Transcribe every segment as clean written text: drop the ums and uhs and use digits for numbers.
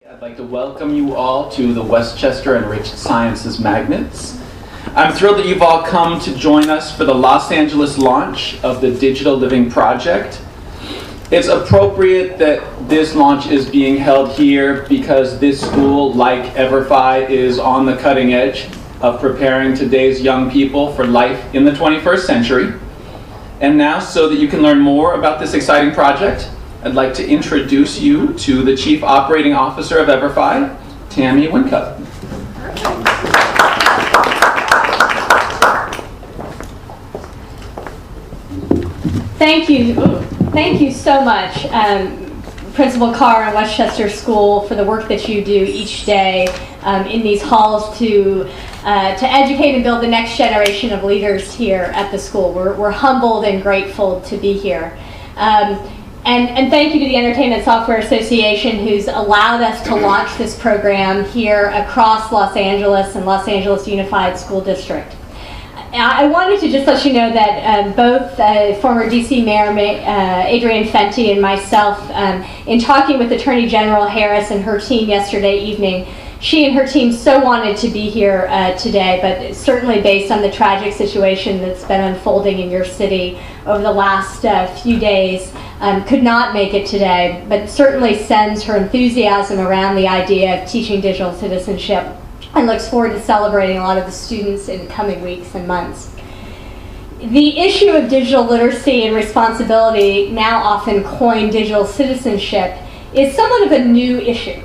I'd like to welcome you all to the Westchester Enriched Sciences Magnets. I'm thrilled that you've all come to join us for the Los Angeles launch of the Digital Living Project. It's appropriate that this launch is being held here because this school, like EverFi, is on the cutting edge of preparing today's young people for life in the 21st century. And now, so that you can learn more about this exciting project, I'd like to introduce you to the Chief Operating Officer of EverFi, Tammy Wincup. Thank you. Thank you so much, Principal Carr and Westchester School, for the work that you do each day in these halls to educate and build the next generation of leaders here at the school. We're humbled and grateful to be here. And thank you to the Entertainment Software Association, who's allowed us to launch this program here across Los Angeles and Los Angeles Unified School District. I wanted to just let you know that both former DC Mayor Adrienne Fenty and myself, in talking with Attorney General Harris and her team yesterday evening, she and her team so wanted to be here today, but certainly based on the tragic situation that's been unfolding in your city over the last few days, could not make it today, but certainly sends her enthusiasm around the idea of teaching digital citizenship and looks forward to celebrating a lot of the students in the coming weeks and months. The issue of digital literacy and responsibility, now often coined digital citizenship, is somewhat of a new issue.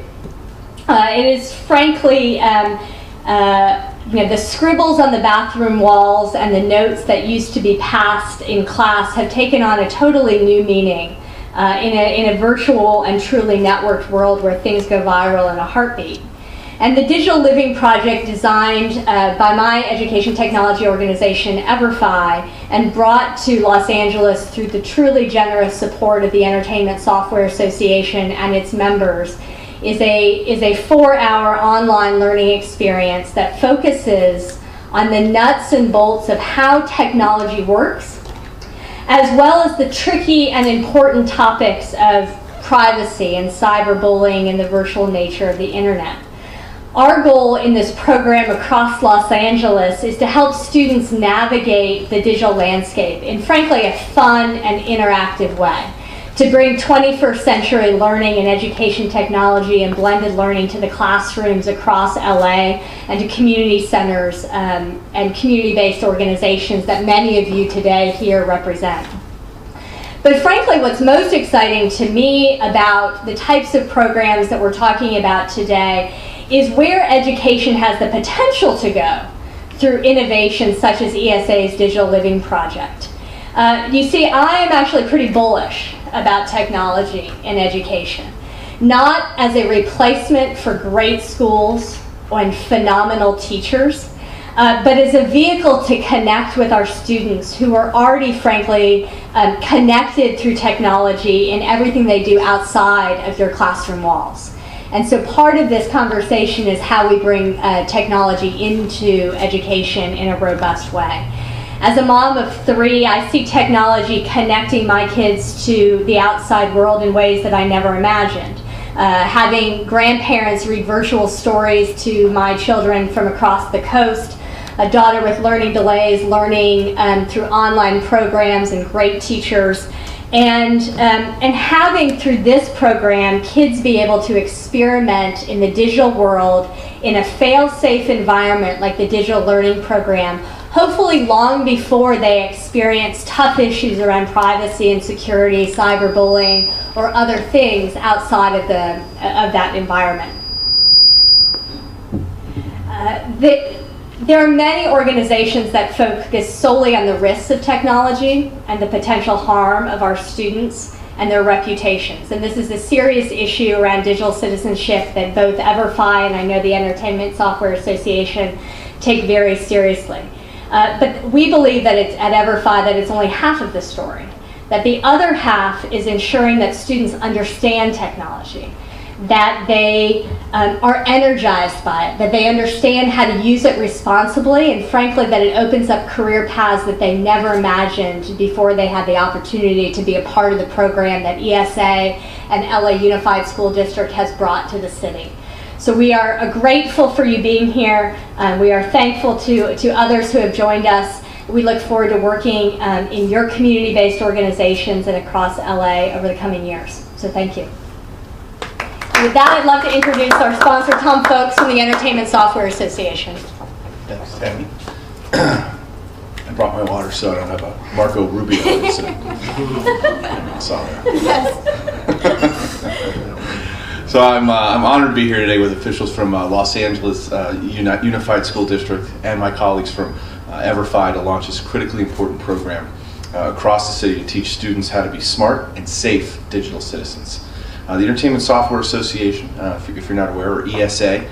It is frankly, the scribbles on the bathroom walls and the notes that used to be passed in class have taken on a totally new meaning in a virtual and truly networked world where things go viral in a heartbeat. And the Digital Living Project, designed by my education technology organization, EverFi, and brought to Los Angeles through the truly generous support of the Entertainment Software Association and its members, is a 4-hour online learning experience that focuses on the nuts and bolts of how technology works, as well as the tricky and important topics of privacy and cyberbullying and the virtual nature of the internet. Our goal in this program across Los Angeles is to help students navigate the digital landscape in, frankly, a fun and interactive way, to bring 21st century learning and education technology and blended learning to the classrooms across LA and to community centers and community-based organizations that many of you today here represent. But frankly, what's most exciting to me about the types of programs that we're talking about today is where education has the potential to go through innovations such as ESA's Digital Living Project. You see, I am actually pretty bullish about technology in education, not as a replacement for great schools and phenomenal teachers, but as a vehicle to connect with our students who are already, frankly, connected through technology in everything they do outside of your classroom walls. And so part of this conversation is how we bring technology into education in a robust way. As a mom of 3, I see technology connecting my kids to the outside world in ways that I never imagined. Having grandparents read virtual stories to my children from across the coast, a daughter with learning delays, learning through online programs and great teachers, and having through this program kids be able to experiment in the digital world in a fail-safe environment like the Digital Learning Program, hopefully long before they experience tough issues around privacy and security, cyberbullying, or other things outside of that environment. There are many organizations that focus solely on the risks of technology and the potential harm of our students and their reputations. And this is a serious issue around digital citizenship that both EverFi and I know the Entertainment Software Association take very seriously. But we believe that it's at EverFi that it's only half of the story, that the other half is ensuring that students understand technology, that they are energized by it, that they understand how to use it responsibly, and frankly that it opens up career paths that they never imagined before they had the opportunity to be a part of the program that ESA and LA Unified School District has brought to the city. So we are grateful for you being here. We are thankful to others who have joined us. We look forward to working in your community-based organizations and across LA over the coming years. So thank you. And with that, I'd love to introduce our sponsor, Tom Folks from the Entertainment Software Association. Thanks, Tammy. I brought my water so I don't have a Marco Rubio incident. I saw that. Yes. So I'm honored to be here today with officials from Los Angeles Unified School District and my colleagues from EverFi to launch this critically important program across the city to teach students how to be smart and safe digital citizens. The Entertainment Software Association, if you're not aware, or ESA,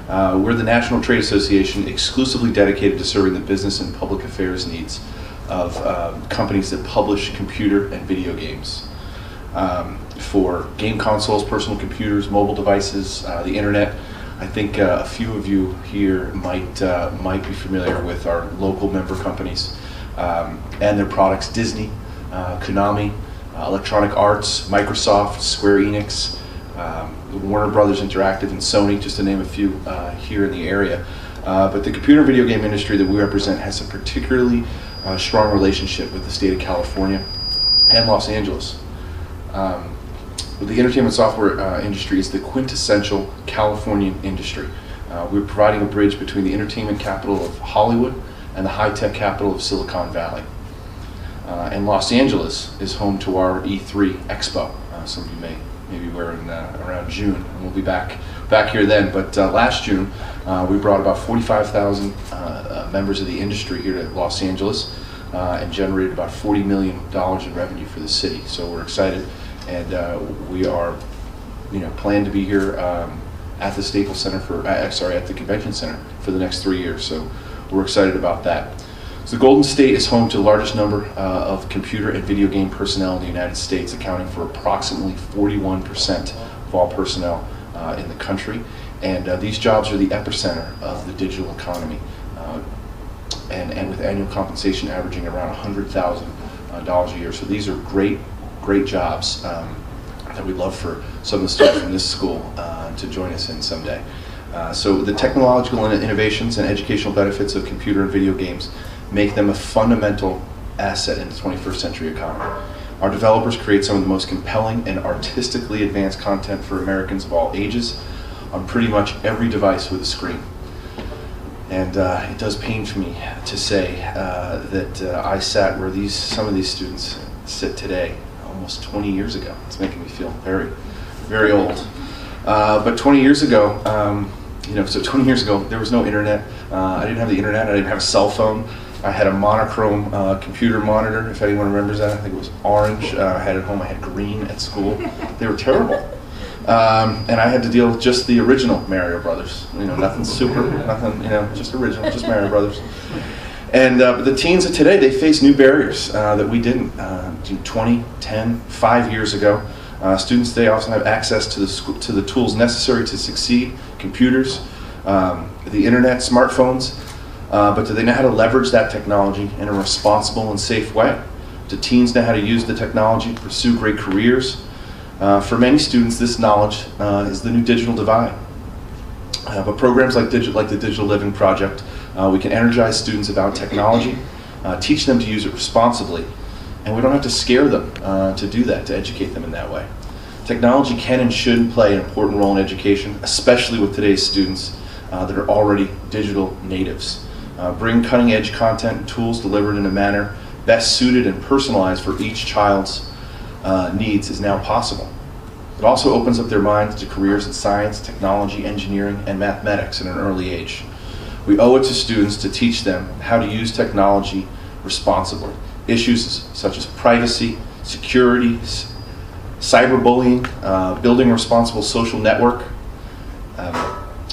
we're the national trade association exclusively dedicated to serving the business and public affairs needs of companies that publish computer and video games. For game consoles, personal computers, mobile devices, the internet. I think a few of you here might be familiar with our local member companies and their products: Disney, Konami, Electronic Arts, Microsoft, Square Enix, Warner Brothers Interactive, and Sony, just to name a few here in the area. But the computer and video game industry that we represent has a particularly strong relationship with the state of California and Los Angeles. The entertainment software industry is the quintessential Californian industry. We're providing a bridge between the entertainment capital of Hollywood and the high-tech capital of Silicon Valley. And Los Angeles is home to our E3 Expo. Some of you may be wearing around June, and we'll be back here then. But last June, we brought about 45,000 members of the industry here to Los Angeles and generated about $40 million in revenue for the city. So we're excited. And we are, plan to be here at the Staples Center at the Convention Center for the next 3 years. So we're excited about that. So the Golden State is home to the largest number of computer and video game personnel in the United States, accounting for approximately 41% of all personnel in the country. And these jobs are the epicenter of the digital economy, and with annual compensation averaging around $100,000 a year. So these are great jobs that we'd love for some of the students from this school to join us in someday. So the technological innovations and educational benefits of computer and video games make them a fundamental asset in the 21st century economy. Our developers create some of the most compelling and artistically advanced content for Americans of all ages on pretty much every device with a screen. And it does pain for me to say that I sat where some of these students sit today almost 20 years ago. It's making me feel very, very old. But 20 years ago, so 20 years ago, there was no internet. I didn't have the internet. I didn't have a cell phone. I had a monochrome computer monitor, if anyone remembers that. I think it was orange. I had it at home. I had green at school. They were terrible. And I had to deal with just the original Mario Brothers. Nothing super, nothing, just original, just Mario Brothers. And but the teens of today, they face new barriers that we didn't 20, 10, 5 years ago. Students today also have access to the tools necessary to succeed: computers, the internet, smartphones. But do they know how to leverage that technology in a responsible and safe way? Do teens know how to use the technology to pursue great careers? For many students, this knowledge is the new digital divide. But programs like the Digital Living Project, we can energize students about technology, teach them to use it responsibly, and we don't have to scare them to do that, to educate them in that way. Technology can and should play an important role in education, especially with today's students that are already digital natives. Bring cutting-edge content and tools delivered in a manner best suited and personalized for each child's needs is now possible. It also opens up their minds to careers in science, technology, engineering, and mathematics at an early age. We owe it to students to teach them how to use technology responsibly. Issues such as privacy, security, cyberbullying, building a responsible social network.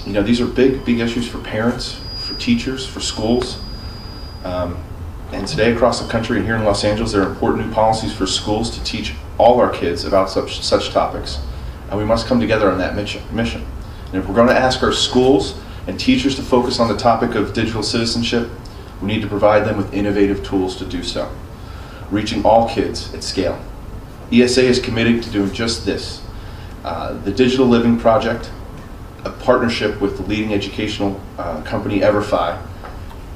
These are big issues for parents, for teachers, for schools. And today across the country and here in Los Angeles, there are important new policies for schools to teach all our kids about such topics. And we must come together on that mission. And if we're going to ask our schools and teachers to focus on the topic of digital citizenship, we need to provide them with innovative tools to do so, reaching all kids at scale. ESA is committed to doing just this, The Digital Living Project, a partnership with the leading educational company EverFi,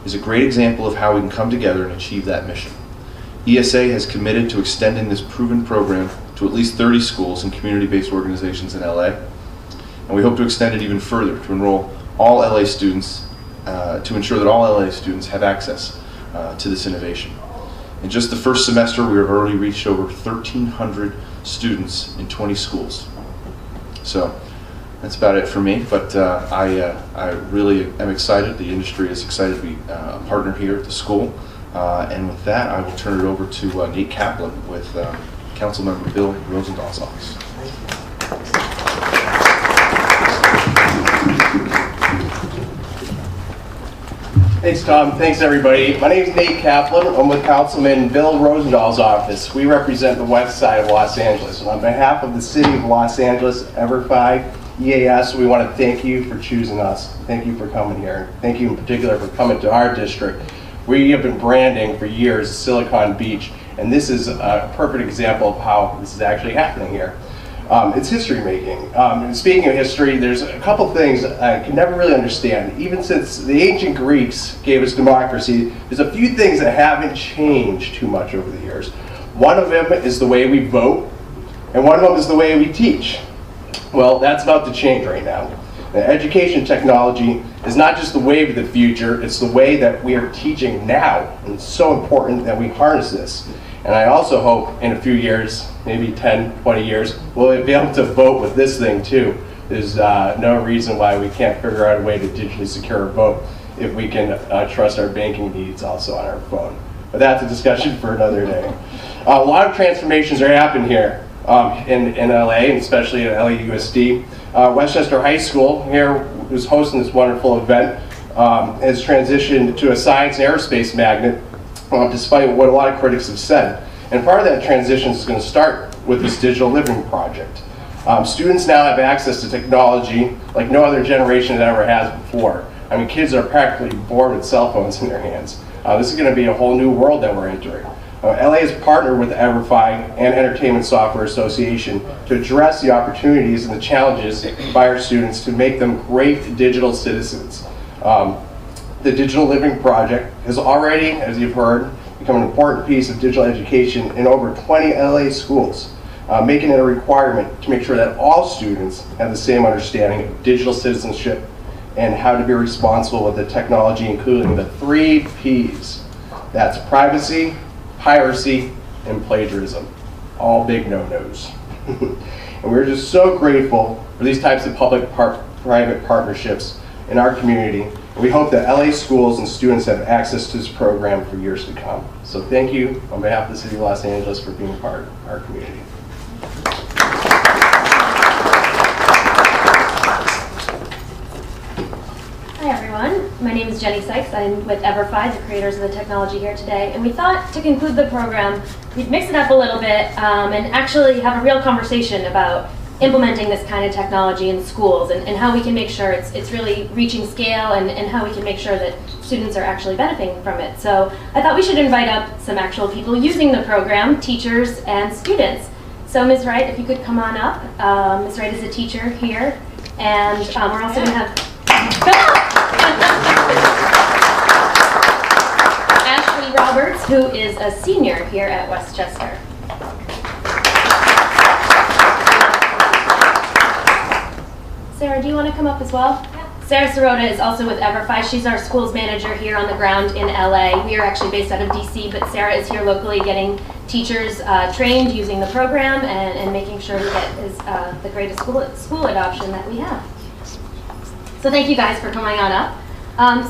is a great example of how we can come together and achieve that mission. ESA has committed to extending this proven program to at least 30 schools and community-based organizations in LA, and we hope to extend it even further to enroll all LA students, to ensure that all LA students have access to this innovation. In just the first semester, we have already reached over 1,300 students in 20 schools. So that's about it for me, but I really am excited. The industry is excited to be a partner here at the school. And with that, I will turn it over to Nate Kaplan with Councilmember Bill Rosenthal's office. Thanks, Tom. Thanks, everybody. My name is Nate Kaplan. I'm with Councilman Bill Rosenthal's office. We represent the west side of Los Angeles. And on behalf of the City of Los Angeles, EverFi, EAS, we want to thank you for choosing us. Thank you for coming here. Thank you in particular for coming to our district. We have been branding for years Silicon Beach, and this is a perfect example of how this is actually happening here. It's history making. And speaking of history, there's a couple things I can never really understand. Even since the ancient Greeks gave us democracy, there's a few things that haven't changed too much over the years. One of them is the way we vote, and one of them is the way we teach. Well, that's about to change right now. The education technology is not just the wave of the future, it's the way that we are teaching now. And it's so important that we harness this. And I also hope in a few years, maybe 10, 20 years, we'll be able to vote with this thing too. There's no reason why we can't figure out a way to digitally secure a vote if we can trust our banking needs also on our phone. But that's a discussion for another day. A lot of transformations are happening here in LA, and especially at LAUSD. Westchester High School here, who's hosting this wonderful event, has transitioned to a science and aerospace magnet, despite what a lot of critics have said. And part of that transition is going to start with this Digital Living Project. Students now have access to technology like no other generation had ever has before. I mean, kids are practically born with cell phones in their hands. This is going to be a whole new world that we're entering. LA has partnered with EverFi and Entertainment Software Association to address the opportunities and the challenges by our students to make them great digital citizens. The Digital Living Project has already, as you've heard, become an important piece of digital education in over 20 LA schools, making it a requirement to make sure that all students have the same understanding of digital citizenship and how to be responsible with the technology, including the 3 Ps. That's privacy, piracy, and plagiarism. All big no-nos. And we're just so grateful for these types of public-private partnerships in our community. We hope that LA schools and students have access to this program for years to come. So thank you on behalf of the City of Los Angeles for being part of our community. Hi everyone, my name is Jenny Sykes. I'm with EverFi, the creators of the technology here today. And we thought to conclude the program, we'd mix it up a little bit and actually have a real conversation about implementing this kind of technology in schools and how we can make sure it's really reaching scale and how we can make sure that students are actually benefiting from it. So I thought we should invite up some actual people using the program, teachers and students. So Ms. Wright, if you could come on up. Ms. Wright is a teacher here, and we're also going to have Ashley Roberts, who is a senior here at Westchester. Sarah, do you want to come up as well? Yeah. Sarah Sirota is also with EverFi. She's our schools manager here on the ground in LA. We are actually based out of DC, but Sarah is here locally getting teachers trained using the program and making sure we get the greatest school adoption that we have. So thank you guys for coming on up.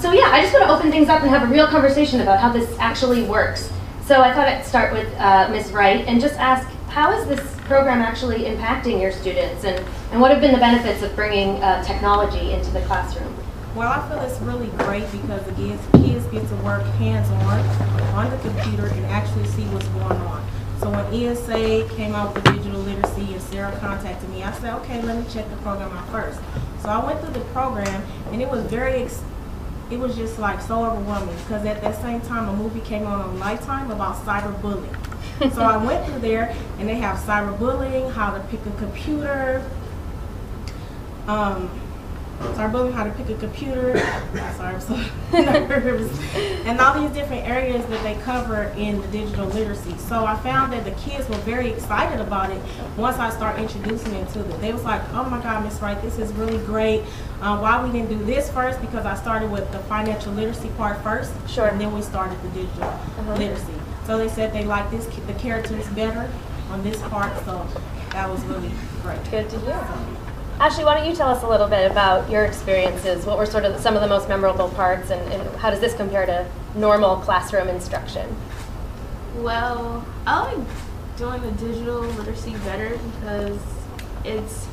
So yeah, I just want to open things up and have a real conversation about how this actually works. So I thought I'd start with Ms. Wright and just ask, how is this program actually impacting your students, and what have been the benefits of bringing technology into the classroom? Well, I feel it's really great because it gives kids get to work hands-on on the computer and actually see what's going on. So when ESA came out with digital literacy and Sarah contacted me, I said, okay, let me check the program out first. So I went through the program and it was it was just like so overwhelming because at that same time a movie came on Lifetime about cyberbullying. So I went through there, and they have cyberbullying, how to pick a computer, cyberbullying, how to pick a computer. Sorry, I'm so nervous. And all these different areas that they cover in the digital literacy. So I found that the kids were very excited about it once I started introducing them to it. They was like, oh my God, Miss Wright, this is really great. Why we didn't do this first? Because I started with the financial literacy part first, Sure. and then we started the digital literacy. So they said they liked the characters better on this part, so that was really great. Good to hear. Ashley, why don't you tell us a little bit about your experiences? What were sort of some of the most memorable parts, and how does this compare to normal classroom instruction? Well, I like doing the digital literacy better because it's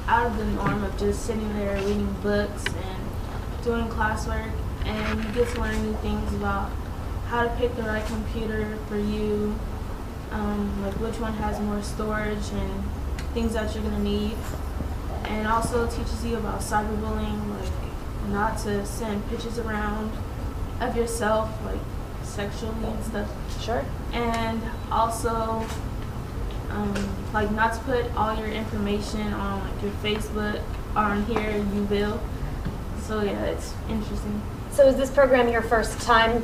out of the norm of just sitting there reading books and doing classwork, and you get to learn new things about how to pick the right computer for you, like which one has more storage and things that you're going to need. And also teaches you about cyberbullying, like not to send pictures around of yourself, like sexually and stuff. Sure. And also, like not to put all your information on like your Facebook or on here, you will. So yeah, it's interesting. So is this program your first time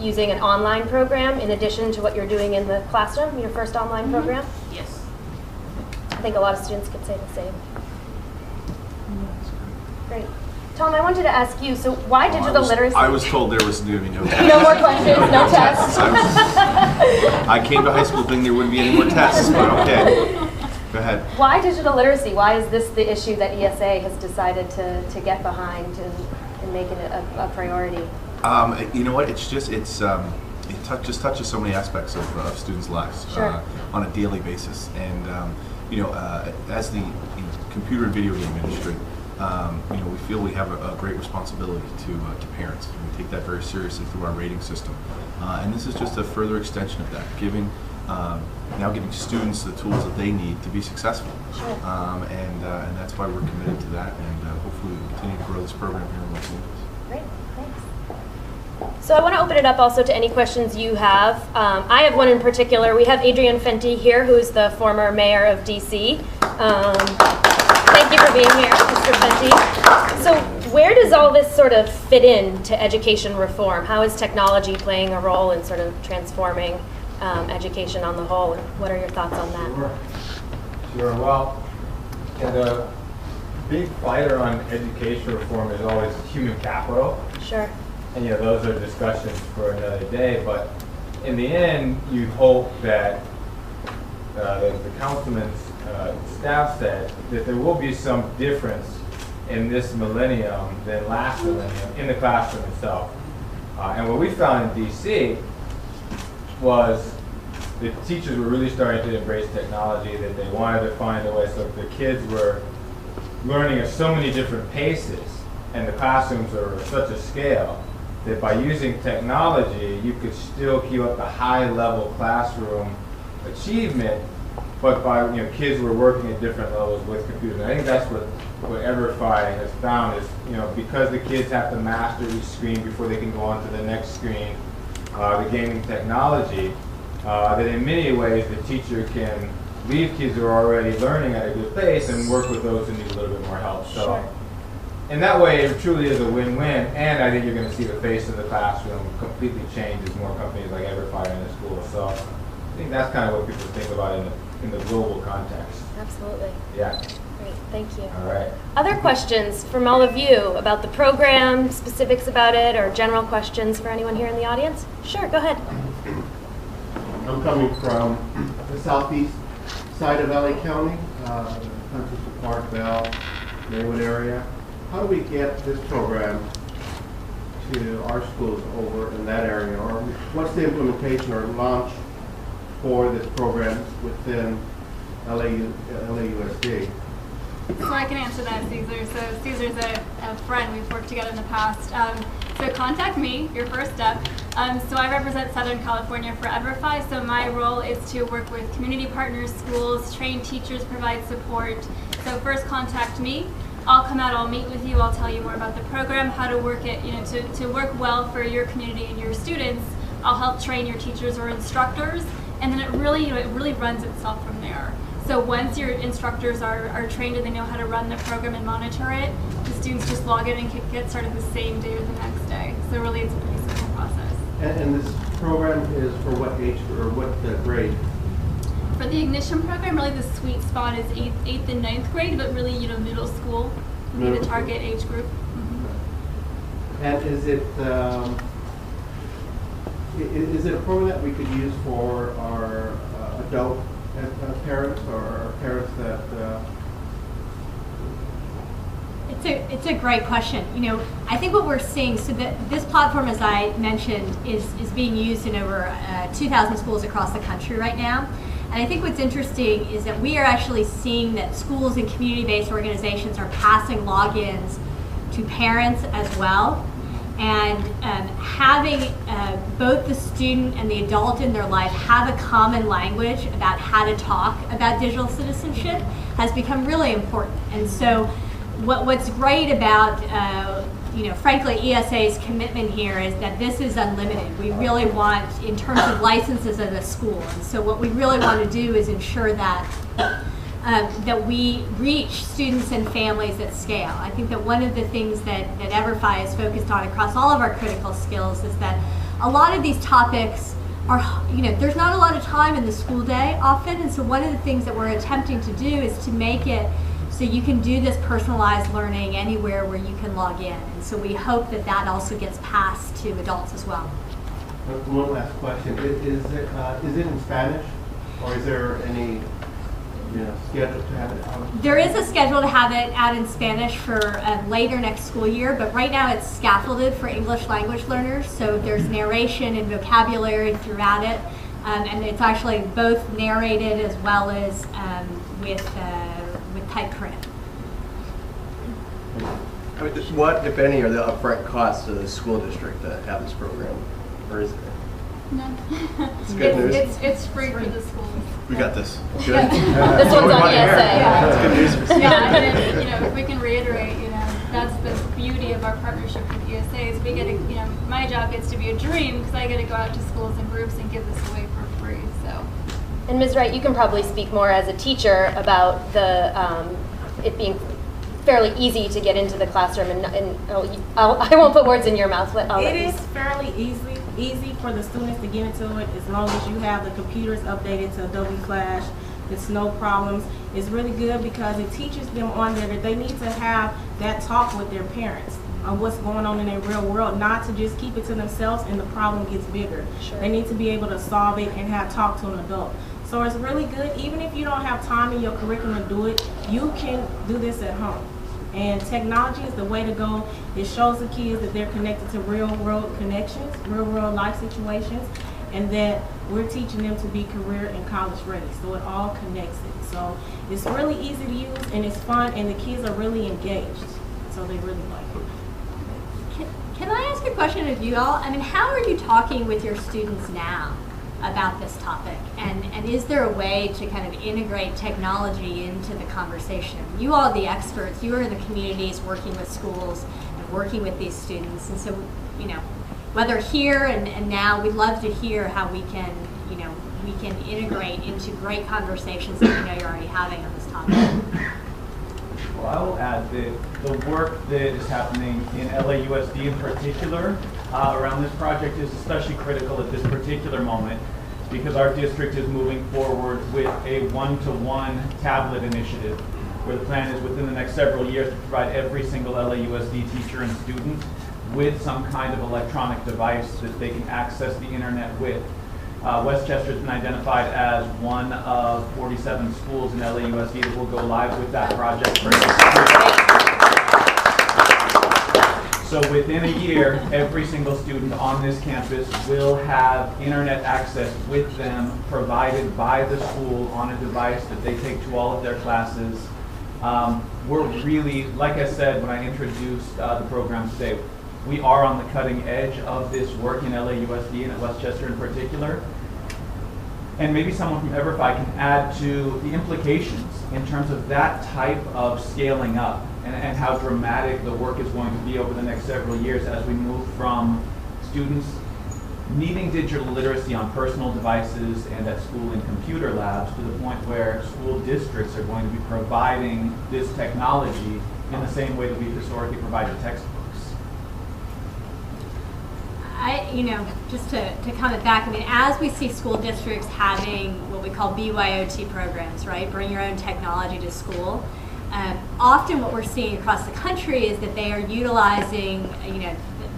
using an online program in addition to what you're doing in the classroom, your first online program? Yes. I think a lot of students could say the same. Great. Tom, I wanted to ask you, so why digital literacy? I was told there was going to be no tests. No more questions, no tests. I came to high school thinking there wouldn't be any more tests, but okay. Go ahead. Why digital literacy? Why is this the issue that ESA has decided to get behind and make it a priority? You know what? It just touches so many aspects of students' lives. Sure. On a daily basis. And as the computer and video game industry, we feel we have a great responsibility to parents. We take that very seriously through our rating system, and this is just a further extension of that, giving students the tools that they need to be successful. Sure. And that's why we're committed to that, and hopefully we continue to grow this program here in Los Angeles. Great, thanks. So I want to open it up also to any questions you have. I have one in particular. We have Adrian Fenty here, who is the former mayor of DC. Thank you for being here, Mr. Fenty. So where does all this sort of fit in to education reform? How is technology playing a role in sort of transforming education on the whole? And what are your thoughts on that? Sure. Well, the big fighter on education reform is always human capital. Sure. And those are discussions for another day. But in the end, you hope that the councilman's staff said that there will be some difference in this millennium than last millennium in the classroom itself. And what we found in DC was the teachers were really starting to embrace technology, that they wanted to find a way, so the kids were learning at so many different paces, and the classrooms are at such a scale that by using technology, you could still keep up the high-level classroom achievement, but by kids were working at different levels with computers. And I think that's what EverFi has found is because the kids have to master each screen before they can go on to the next screen, the gaming technology, that in many ways the teacher can leave kids who are already learning at a good pace and work with those who need a little bit more help. So, sure. In that way, it truly is a win-win, and I think you're going to see the face of the classroom completely change as more companies like EverFi are in the school. So, I think that's kind of what people think about in the global context. Absolutely. Yeah. Great, thank you. All right. Other questions from all of you about the program, specifics about it, or general questions for anyone here in the audience? Sure, go ahead. I'm coming from the southeast side of LA County, Country Park, Bell, Maywood area. How do we get this program to our schools over in that area? Or what's the implementation or launch for this program within LAUSD? So I can answer that, Caesar. So Caesar's a friend. We've worked together in the past. So contact me, your first step. So I represent Southern California for EverFi. So my role is to work with community partners, schools, train teachers, provide support. So first contact me. I'll come out, I'll meet with you, I'll tell you more about the program, how to work it, to work well for your community and your students. I'll help train your teachers or instructors, and then it really, it really runs itself from there. So once your instructors are trained and they know how to run the program and monitor it, the students just log in and get started the same day or the next day. So really it's a pretty simple process. And this program is for what age or what grade? For the Ignition program, really the sweet spot is 8th and 9th grade, but really, middle school would be the target age group. Mm-hmm. And is it a program that we could use for our adult parents or parents that? It's a great question. I think what we're seeing, so that this platform, as I mentioned, is being used in over 2,000 schools across the country right now. And I think what's interesting is that we are actually seeing that schools and community-based organizations are passing logins to parents as well. And having both the student and the adult in their life have a common language about how to talk about digital citizenship has become really important. And so what's great about frankly, ESA's commitment here is that this is unlimited. We really want, in terms of licenses at a school, and so what we really want to do is ensure that that we reach students and families at scale. I think that one of the things that EverFi is focused on across all of our critical skills is that a lot of these topics are, there's not a lot of time in the school day often, and so one of the things that we're attempting to do is to make it so you can do this personalized learning anywhere where you can log in. And so we hope that that also gets passed to adults as well. One last question. Is it in Spanish, or is there any schedule to have it out? There is a schedule to have it out in Spanish for later next school year, but right now it's scaffolded for English language learners. So there's narration and vocabulary throughout it, and it's actually both narrated as well as with type print. What, if any, are the upfront costs to the school district to have this program? Or is it? No. It's good news. It's free for the schools. We got this. Good. This one's on ESA. That's good news for students. Yeah, and if we can reiterate, that's the beauty of our partnership with ESA is we get to, my job gets to be a dream because I get to go out to schools and groups and give this away for free. So. And Ms. Wright, you can probably speak more as a teacher about the it being fairly easy to get into the classroom, and I won't put words in your mouth. It is fairly easy for the students to get into it as long as you have the computers updated to Adobe Flash. It's no problems. It's really good because it teaches them on there that they need to have that talk with their parents on what's going on in their real world, not to just keep it to themselves and the problem gets bigger. Sure. They need to be able to solve it and have talk to an adult. So it's really good. Even if you don't have time in your curriculum to do it, you can do this at home. And technology is the way to go. It shows the kids that they're connected to real world connections, real world life situations, and that we're teaching them to be career and college ready. So it all connects it. So it's really easy to use and it's fun and the kids are really engaged. So they really like it. Can I ask a question of you all? I mean, how are you talking with your students now about this topic? And is there a way to kind of integrate technology into the conversation? You all are the experts. You are in the communities working with schools and working with these students. And so, whether here and now, we'd love to hear how we can, we can integrate into great conversations that we know you're already having on this topic. Well, I will add that the work that is happening in LAUSD in particular around this project is especially critical at this particular moment because our district is moving forward with a one-to-one tablet initiative where the plan is within the next several years to provide every single LAUSD teacher and student with some kind of electronic device that they can access the internet with. Westchester has been identified as one of 47 schools in LAUSD that will go live with that project. So within a year, every single student on this campus will have internet access with them provided by the school on a device that they take to all of their classes. We're really, like I said when I introduced the program today, we are on the cutting edge of this work in LAUSD and at Westchester in particular. And maybe someone from EverFi can add to the implications in terms of that type of scaling up and how dramatic the work is going to be over the next several years as we move from students needing digital literacy on personal devices and at school in computer labs, to the point where school districts are going to be providing this technology in the same way that we've historically provided textbooks. Just to comment back, as we see school districts having what we call BYOT programs, right? Bring your own technology to school. Often what we're seeing across the country is that they are utilizing,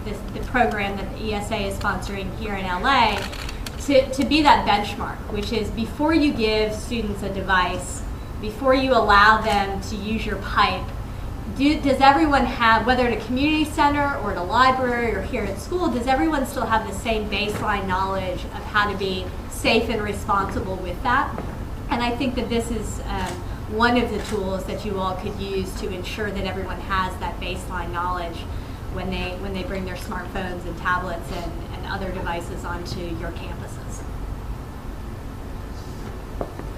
the program that the ESA is sponsoring here in LA to be that benchmark, which is before you give students a device, before you allow them to use your pipe, does everyone have, whether at a community center or at a library or here at school, does everyone still have the same baseline knowledge of how to be safe and responsible with that? And I think that this is one of the tools that you all could use to ensure that everyone has that baseline knowledge when they bring their smartphones and tablets and other devices onto your campuses.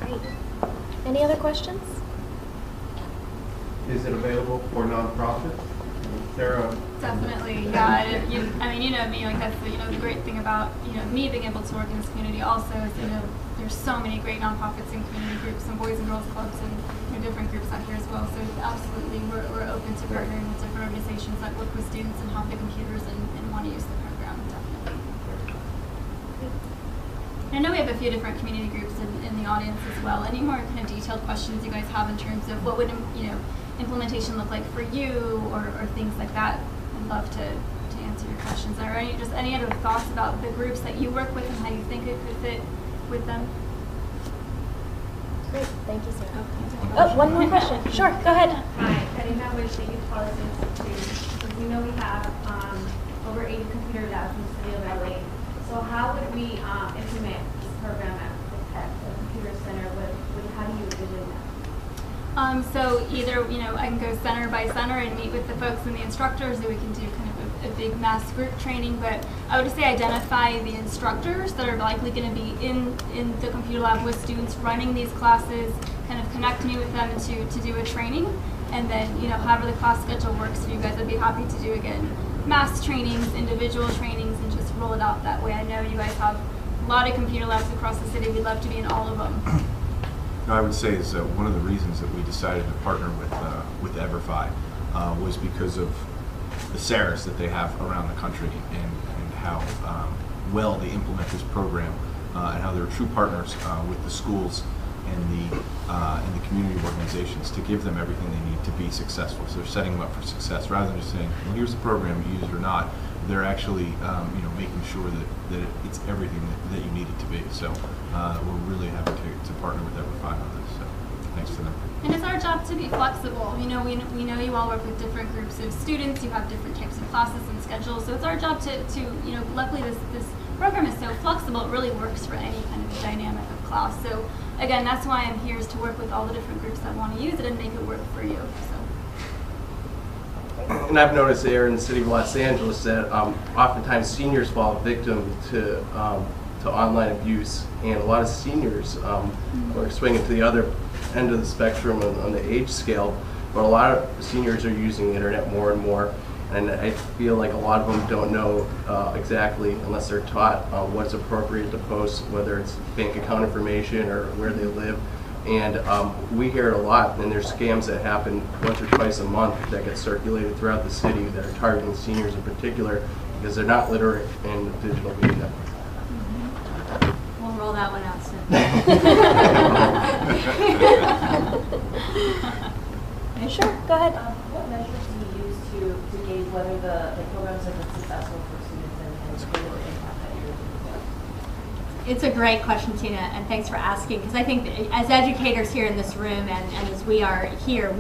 Great. Any other questions? Is it available for nonprofits? Sarah? Definitely, yeah. You know me, like that's the great thing about me being able to work in this community also is there's so many great nonprofits and community groups and boys and girls clubs and different groups out here as well. So absolutely, we're open to partnering with different organizations that work with students and have the computers and want to use the program. Definitely. I know we have a few different community groups in the audience as well. Any more kind of detailed questions you guys have in terms of what would implementation look like for you or things like that? I'd love to answer your questions. Are any other thoughts about the groups that you work with and how you think it could fit with them? Great, thank you, Sarah. Oh, one more question. Sure, go ahead. Hi, Karina with the Youth Policy Institute. We know we have over 80 computer labs in the city of LA. So how would we implement this program at the computer center? How do you envision that? So either, I can go center by center and meet with the folks and the instructors, or we can do kind of a big mass group training. But I would just say identify the instructors that are likely going to be in the computer lab with students running these classes, kind of connect me with them to do a training. And then, however the class schedule works for you guys, I'd be happy to do, again, mass trainings, individual trainings, and just roll it out that way. I know you guys have a lot of computer labs across the city. We'd love to be in all of them. I would say is one of the reasons that we decided to partner with EverFi was because of the SARs that they have around the country and how well they implement this program and how they're true partners with the schools and the community organizations to give them everything they need to be successful. So they're setting them up for success rather than just saying, well, here's the program, use it or not. They're actually making sure that it's everything that you need it to be. So we're really happy to partner with EverFi on this. So thanks to them. And it's our job to be flexible. We know you all work with different groups of students. You have different types of classes and schedules. So it's our job to luckily this program is so flexible. It really works for any kind of dynamic of class. So again, that's why I'm here, is to work with all the different groups that want to use it and make it work for you. So. And I've noticed there in the city of Los Angeles that oftentimes seniors fall victim to online abuse, and a lot of seniors are swinging to the other end of the spectrum on the age scale, but a lot of seniors are using the internet more and more, and I feel like a lot of them don't know exactly, unless they're taught, what's appropriate to post, whether it's bank account information or where they live. And we hear it a lot, and there's scams that happen once or twice a month that get circulated throughout the city that are targeting seniors in particular because they're not literate in digital media. We'll roll that one out soon. Sure, go ahead. What measures do you use to gauge whether the programs have been successful for students and the impact that you're looking for? It's a great question, Tina, and thanks for asking, because I think that as educators here in this room and as we are here,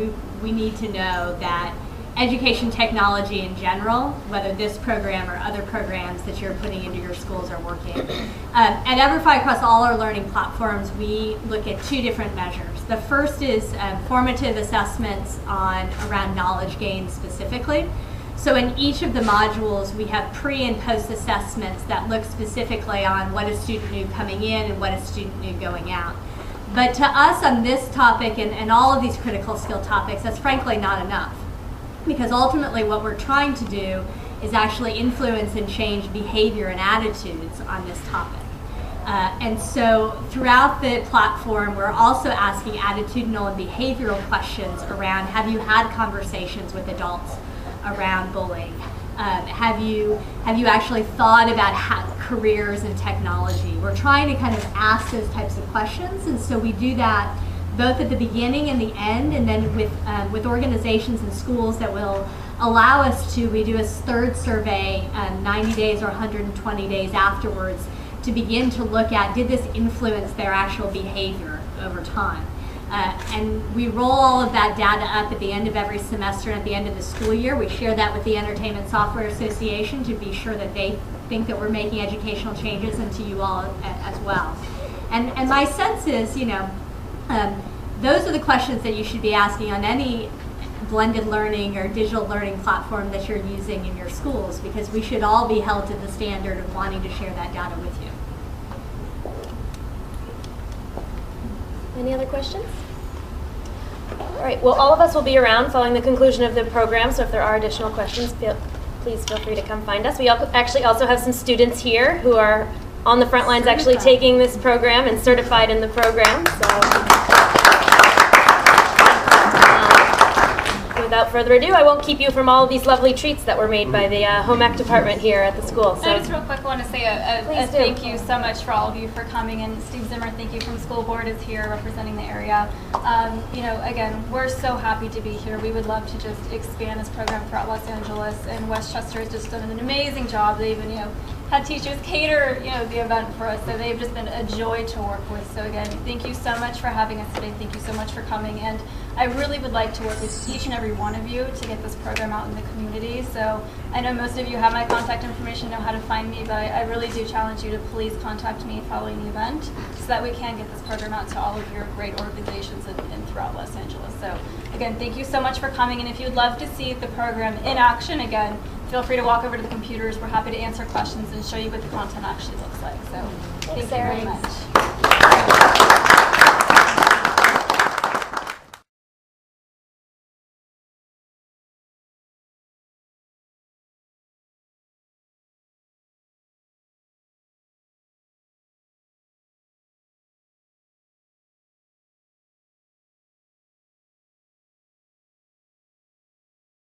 we need to know that education technology in general, whether this program or other programs that you're putting into your schools are working. At EverFi, across all our learning platforms, we look at two different measures. The first is formative assessments around knowledge gain specifically. So in each of the modules, we have pre and post assessments that look specifically on what a student knew coming in and what a student knew going out. But to us on this topic and all of these critical skill topics, that's frankly not enough. Because ultimately what we're trying to do is actually influence and change behavior and attitudes on this topic. And so throughout the platform, we're also asking attitudinal and behavioral questions around, have you had conversations with adults around bullying? Have you actually thought about careers in technology? We're trying to kind of ask those types of questions, and so we do that both at the beginning and the end, and then with organizations and schools that will allow us to, we do a third survey 90 days or 120 days afterwards to begin to look at, did this influence their actual behavior over time? And we roll all of that data up at the end of every semester and at the end of the school year. We share that with the Entertainment Software Association to be sure that they think that we're making educational changes, and to you all as well. And my sense is, you know, those are the questions that you should be asking on any blended learning or digital learning platform that you're using in your schools, because we should all be held to the standard of wanting to share that data with you. Any other questions? All right, well, all of us will be around following the conclusion of the program, so if there are additional questions, please feel free to come find us. We actually also have some students here who are on the front lines actually taking this program and certified in the program. Without further ado, I won't keep you from all of these lovely treats that were made by the home ec department here at the school. So I just real quick want to say a thank you so much for all of you for coming, and Steve Zimmer, thank you from school board is here representing the area. You know, again, we're so happy to be here. We would love to just expand this program throughout Los Angeles, and Westchester has just done an amazing job. They even, you know, had teachers cater, you know, the event for us, so they've just been a joy to work with. So again, thank you so much for having us today. Thank you so much for coming, and I really would like to work with each and every one of you to get this program out in the community. So I know most of you have my contact information, know how to find me, but I really do challenge you to please contact me following the event so that we can get this program out to all of your great organizations and throughout Los Angeles. So again, thank you so much for coming, and if you'd love to see the program in action, again, feel free to walk over to the computers. We're happy to answer questions and show you what the content actually looks like. So thank you very much.